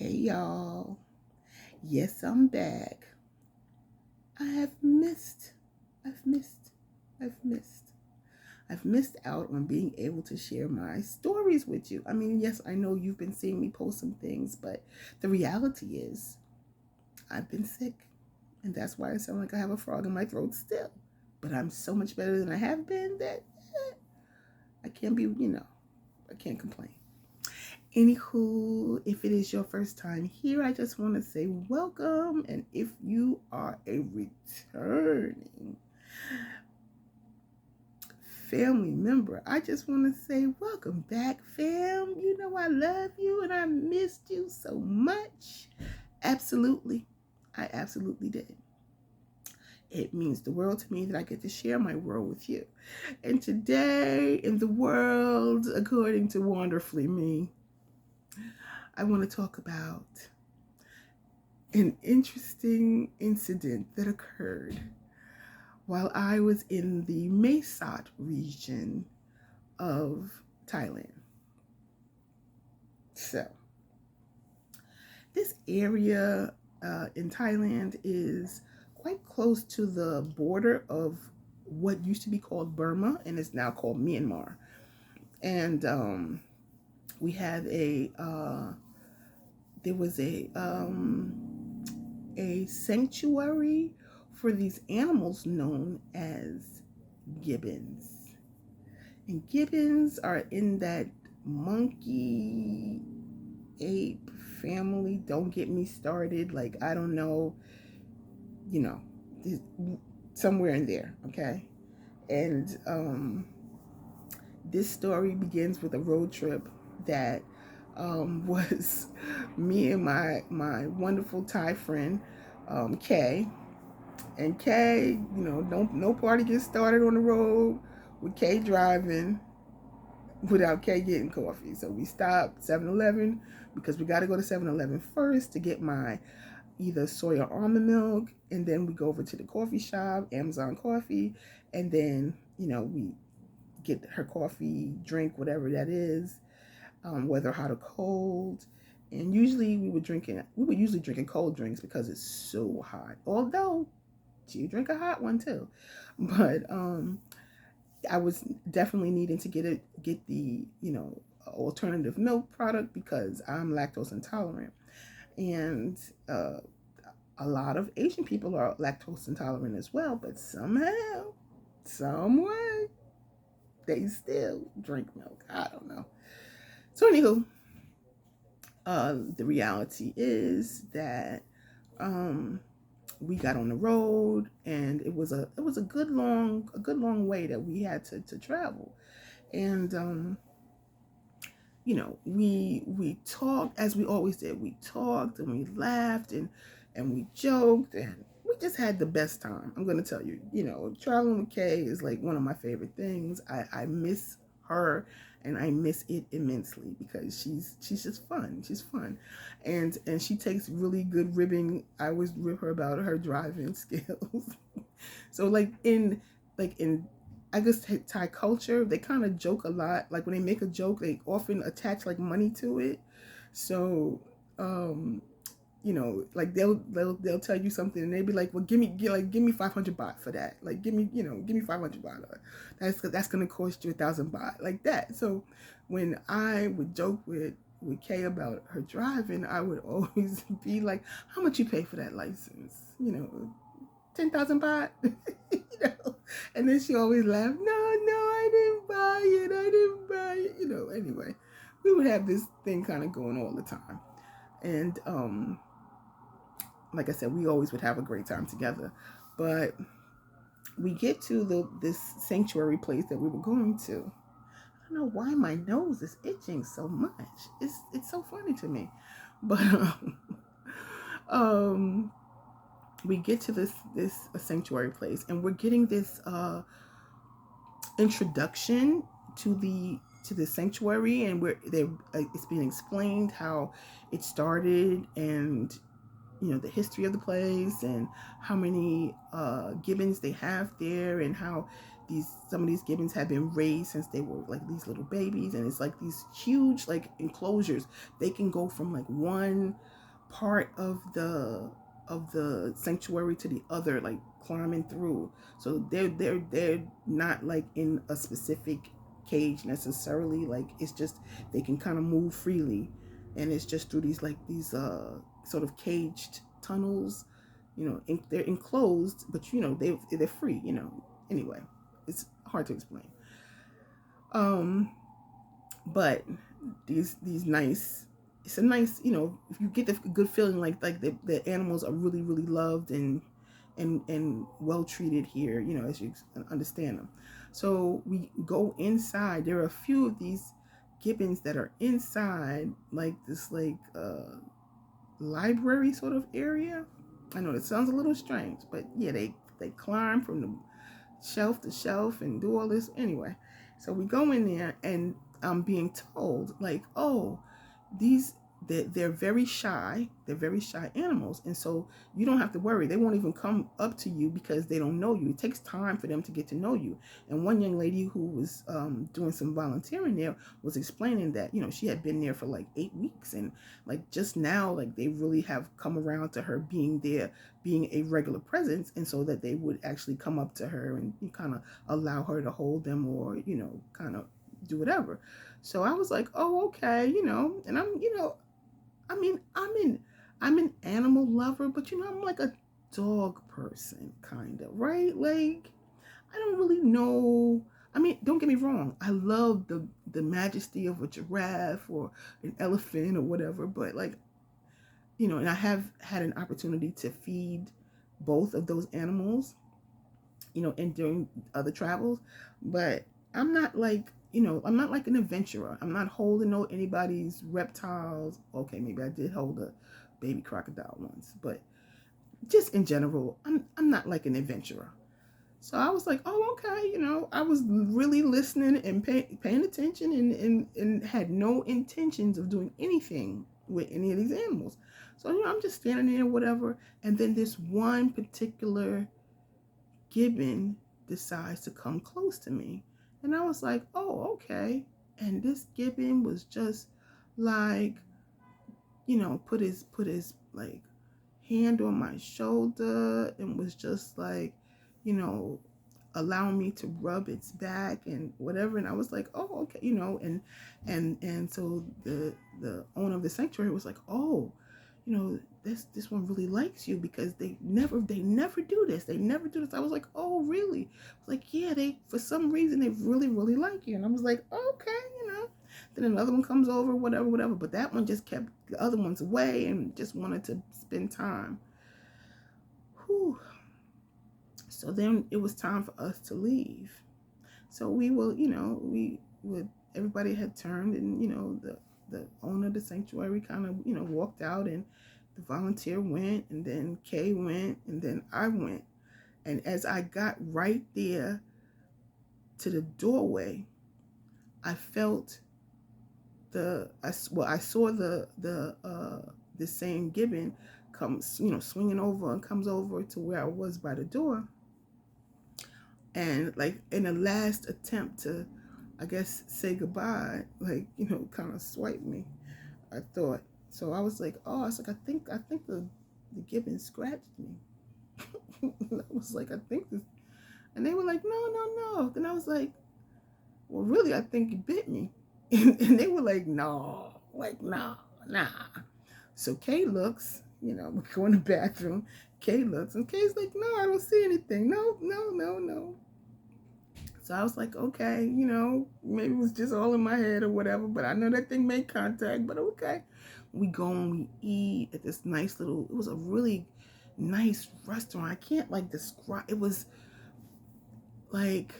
Hey y'all. Yes, I'm back. I have missed. I've missed. I've missed. I've missed out on being able to share my stories with you. I mean, yes, I know you've been seeing me post some things, but the reality is I've been sick. And that's why I sound like I have a frog in my throat still. But I'm so much better than I have been that I can't be, I can't complain. Anywho, if it is your first time here, I just want to say welcome. And if you are a returning family member, I just want to say welcome back, fam. You know I love you and I missed you so much. Absolutely. I absolutely did. It means the world to me that I get to share my world with you. And today in the world, according to Wonderfully Me, I want to talk about an interesting incident that occurred while I was in the Mesot region of Thailand. So, this area in Thailand is quite close to the border of what used to be called Burma and is now called Myanmar. And we had there was a sanctuary for these animals known as gibbons. And gibbons are in that monkey ape family. Don't get me started. Like, I don't know, you know, somewhere in there, okay? And this story begins with a road trip that was me and my wonderful Thai friend, Kay. And Kay, no party gets started on the road with Kay driving without Kay getting coffee. So we stopped 7-Eleven because we got to go to 7-Eleven first to get my either soy or almond milk, and then we go over to the coffee shop, Amazon Coffee, and then we get her coffee, drink, whatever that is, whether hot or cold. And usually we would usually drinking cold drinks because it's so hot. Although you drink a hot one too, but I was definitely needing to get the alternative milk product because I'm lactose intolerant, and a lot of Asian people are lactose intolerant as well. But somehow, some way, they still drink milk. I don't know. So anywho, the reality is that we got on the road, and it was a good long way that we had to travel, and we talked as we always did. We talked and we laughed and we joked, and we just had the best time. I'm gonna tell you, traveling with Kay is like one of my favorite things. I miss her and I miss it immensely because she's just fun. She's fun, and she takes really good ribbing. I always rib her about her driving skills. So in I guess Thai culture, they kind of joke a lot. Like when they make a joke, they often attach like money to it. So like they'll tell you something and they'll be like, well, give me 500 baht for that. Like give me 500 baht. That's gonna cost you 1,000 baht, like that. So when I would joke with Kay about her driving, I would always be like, how much you pay for that license? 10,000 baht. And then she always laughed. No, I didn't buy it. I didn't buy it. Anyway, we would have this thing kind of going all the time. And like I said, we always would have a great time together. But we get to this sanctuary place that we were going to. I don't know why my nose is itching so much. It's so funny to me. But um we get to this sanctuary place, and we're getting this introduction to the sanctuary, and it's being explained how it started, and the history of the place, and how many gibbons they have there, and how some of these gibbons have been raised since they were like these little babies, and it's like these huge like enclosures. They can go from like one part of the sanctuary to the other, like climbing through. So they're not like in a specific cage necessarily. Like it's just they can kind of move freely, and it's just through these sort of caged tunnels. They're enclosed, but they're free. Anyway, it's hard to explain. Um, but these nice, it's a nice, if you get the good feeling like the animals are really really loved and well treated here, as you understand them. So we go inside. There are a few of these gibbons that are inside like this library sort of area. I know it sounds a little strange, but yeah, they climb from the shelf to shelf and do all this anyway. So we go in there, and I'm being told like, oh, these they're very shy. They're very shy animals, and so you don't have to worry. They won't even come up to you because they don't know you. It takes time for them to get to know you. And one young lady who was doing some volunteering there was explaining that she had been there for like 8 weeks, and like just now, like they really have come around to her being there, being a regular presence, and so that they would actually come up to her and kind of allow her to hold them, or kind of do whatever. So I was like, oh, okay, and I mean, I'm an animal lover, but I'm like a dog person, kind of, right? Like, I don't really know. I mean, don't get me wrong. I love the majesty of a giraffe or an elephant or whatever, but like, and I have had an opportunity to feed both of those animals, and during other travels, but I'm not like, I'm not like an adventurer. I'm not holding anybody's reptiles. Okay, maybe I did hold a baby crocodile once, but just in general, I'm not like an adventurer. So I was like, oh, okay, I was really listening and paying attention, and had no intentions of doing anything with any of these animals. So I'm just standing there, whatever, and then this one particular gibbon decides to come close to me. And I was like, oh, okay. And this gibbon was just like, put his like hand on my shoulder and was just like, you know, allowing me to rub its back and whatever. And I was like, oh, okay, and so the owner of the sanctuary was like, oh, this one really likes you because they never do this. They never do this. I was like, oh, really? I was like, yeah, they, for some reason, they really, really like you. And I was like, okay. Then another one comes over, whatever. But that one just kept the other ones away and just wanted to spend time. Whew. So then it was time for us to leave. So we will, everybody had turned, and the owner of the sanctuary kind of walked out, and the volunteer went, and then Kay went, and then I went. And as I got right there to the doorway, I felt I saw the same gibbon come, swinging over, and comes over to where I was by the door. And like in the last attempt to, I guess, say goodbye, like, kind of swipe me, I thought. So I was like, oh, I was like, I think the gibbon scratched me. I was like, I think this, and they were like, no. Then I was like, well, really, I think it bit me. And they were like, no, like, nah. So Kay looks, we go in the bathroom. Kay looks, and Kay's like, no, I don't see anything. No. So I was like, okay, maybe it was just all in my head or whatever, but I know that thing made contact, but okay. We go and we eat at this nice little, it was a really nice restaurant. I can't like describe, it was like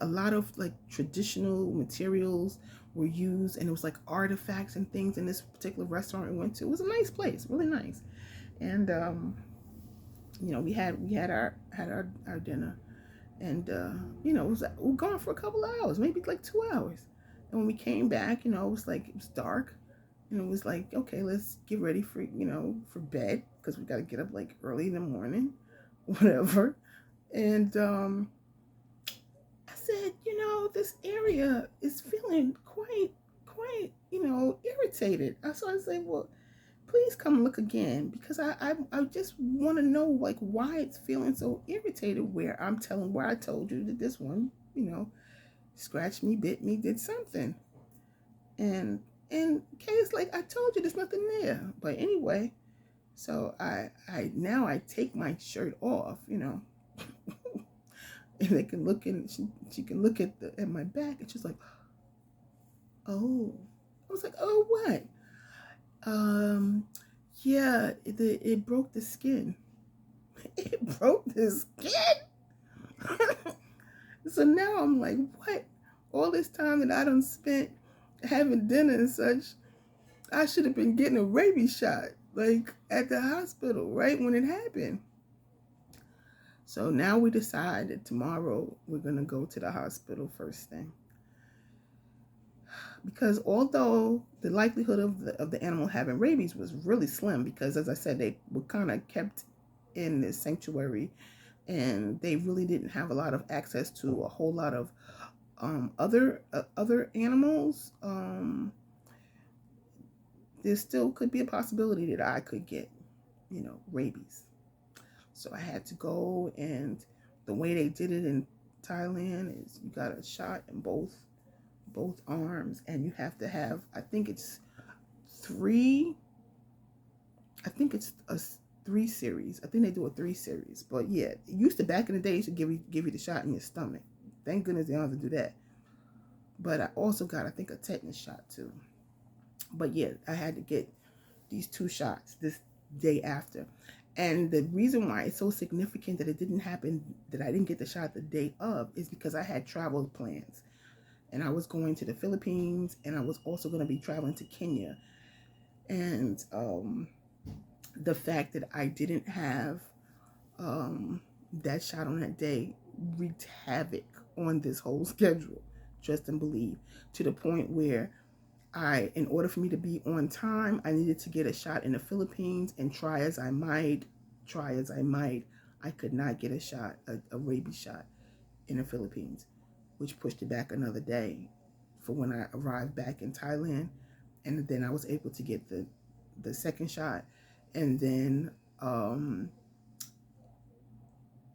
a lot of like traditional materials were used, and it was like artifacts and things in this particular restaurant we went to. It was a nice place, really nice. And we had our dinner, and we were gone for a couple of hours, maybe like 2 hours. And when we came back, it was dark, and it was like, okay, let's get ready for for bed, because we got to get up like early in the morning, whatever. And this area is feeling quite, irritated. So I say, well, please come look again, because I just want to know, like, why it's feeling so irritated, where I told you that this one, scratched me, bit me, did something. And Kay's like, I told you there's nothing there. But anyway, so I now I take my shirt off, and they can look in. She can look at my back, and she's like, oh. I was like, oh, what? Yeah, it broke the skin. It broke the skin. So now I'm like, what? All this time that I done spent having dinner and such, I should have been getting a rabies shot, like at the hospital, right when it happened. So now we decide that tomorrow we're gonna go to the hospital first thing, because although the likelihood of the animal having rabies was really slim, because as I said, they were kind of kept in this sanctuary, and they really didn't have a lot of access to a whole lot of other animals. There still could be a possibility that I could get, rabies. So I had to go, and the way they did it in Thailand is you got a shot in both arms, and you have to have, I think it's a 3 series. I think they do a 3 series. But yeah, it used to, back in the days, to give you the shot in your stomach. Thank goodness they don't have to do that. But I also got, I think, a tetanus shot too. But yeah, I had to get these 2 shots this day after. And the reason why it's so significant that it didn't happen, that I didn't get the shot the day of, is because I had travel plans. And I was going to the Philippines, and I was also going to be traveling to Kenya. And the fact that I didn't have that shot on that day wreaked havoc on this whole schedule, trust and believe, to the point where in order for me to be on time, I needed to get a shot in the Philippines, and try as I might, I could not get a shot, a rabies shot in the Philippines, which pushed it back another day for when I arrived back in Thailand. And then I was able to get the second shot. And then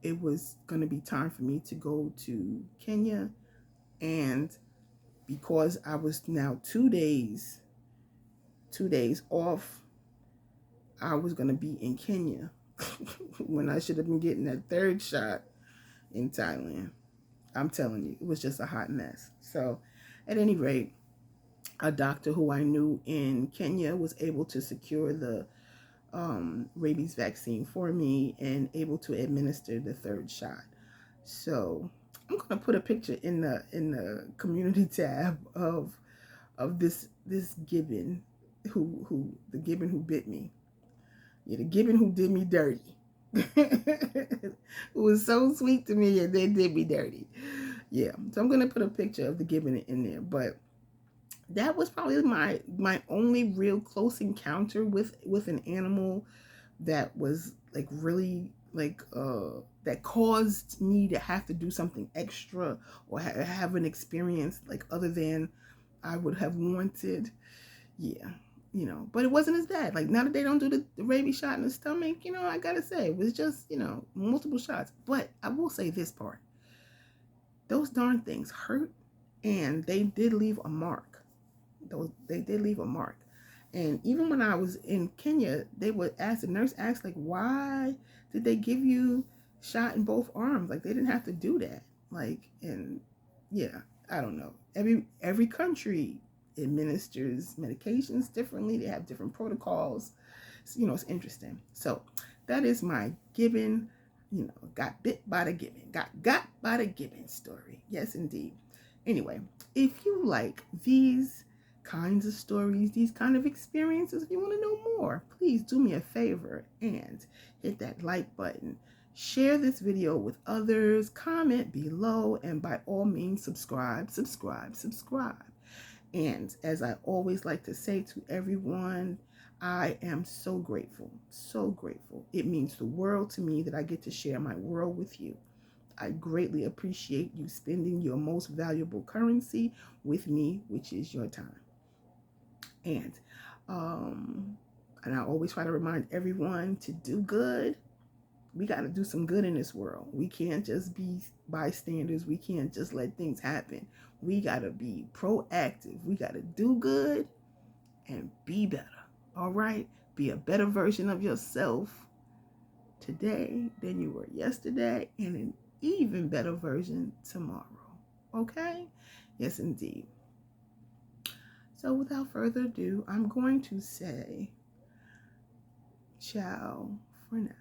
it was going to be time for me to go to Kenya. And because I was now 2 days off, I was going to be in Kenya when I should have been getting that 3rd shot in Thailand. I'm telling you, it was just a hot mess. So at any rate, a doctor who I knew in Kenya was able to secure the rabies vaccine for me, and able to administer the 3rd shot. So I'm gonna put a picture in the community tab of this Gibbon the Gibbon who bit me. Yeah, the Gibbon who did me dirty. It was so sweet to me, and they did me dirty. Yeah, so I'm gonna put a picture of the Gibbon in there. But that was probably my only real close encounter with an animal that was like really like that caused me to have to do something extra, or have an experience like other than I would have wanted. Yeah, but it wasn't as bad. Like, now that they don't do the rabies shot in the stomach, I gotta say, it was just, multiple shots. But I will say this part: those darn things hurt, and they did leave a mark. They did leave a mark. And even when I was in Kenya, the nurse asked, like, why did they give you shot in both arms? Like, they didn't have to do that. Like, and yeah, I don't know. Every country administers medications differently. They have different protocols. So, it's interesting. So that is my Gibbon, got bit by the Gibbon, got by the Gibbon story. Yes, indeed. Anyway, if you like these kinds of stories, these kind of experiences, if you want to know more, please do me a favor and hit that like button. Share this video with others, comment below, and by all means, subscribe. And as I always like to say to everyone, I am so grateful, so grateful. It means the world to me that I get to share my world with you. I greatly appreciate you spending your most valuable currency with me, which is your time. And I always try to remind everyone to do good. We got to do some good in this world. We can't just be bystanders. We can't just let things happen. We got to be proactive. We got to do good and be better. All right? Be a better version of yourself today than you were yesterday, and an even better version tomorrow. Okay? Yes, indeed. So without further ado, I'm going to say ciao for now.